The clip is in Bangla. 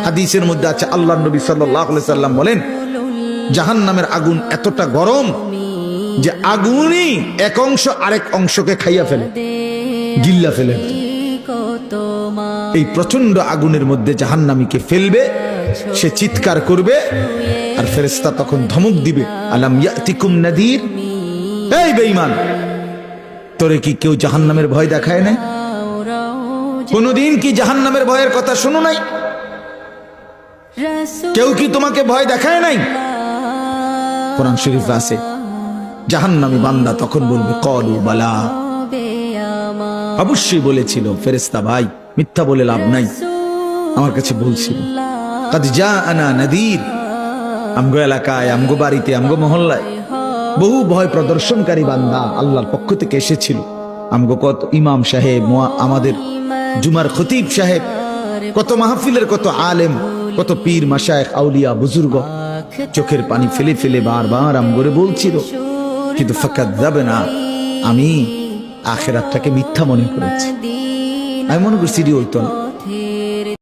হাদিসের মধ্যে আছে, আল্লাহর নবী সাল্লাল্লাহু আলাইহি সাল্লাম বলেন, জাহান্নামের আগুন এতটা গরম যে আগুনই এক অংশ আরেক অংশকে খাইয়া ফেলে, গিল্লা ফেলে। এই প্রচন্ড আগুনের মধ্যে জাহান্নামীকে ফেলবে, সে চিৎকার করবে, আর ফেরেশতা তখন ধমক দিবে, আলাম ইয়াতিকুম নাদির, এই বেঈমান, তোরে কি কেউ জাহান্নামের ভয় দেখায় নাই? কোনদিন কি জাহান্নামের ভয়ের কথা শুনো নাই? কেউ কি তোমাকে ভয় দেখায় নাই? কোরআন শরীফে আছে, জাহান্নামী বান্দা তখন বলবে, ক্বালু বালা, অবশ্যই বলেছিল ফেরেশতা ভাই, মিথ্যা বলে লাভ নাই, আমার কাছে বলছিল। কাদ জাআনা নাদির, আমগো এলাকায়, আমগো বাড়িতে, আমগো মহল্লায় বহু ভয় প্রদর্শনকারী বান্দা আল্লাহর পক্ষ থেকে এসেছিল। আমগো কত ইমাম সাহেব, আমাদের জুমার খতিব সাহেব, কত মাহফিলের কত আলেম, কত পীর মাশায়েখ, আউলিয়া, বুজুর্গ চোখের পানি ফেলে ফেলে বারবার আমগরে বলছিল, কিন্তু ফাকাযাবনা, আমি আখিরাতটাকে মিথ্যা মনে করেছি, আমি মনে করছি হইতো না।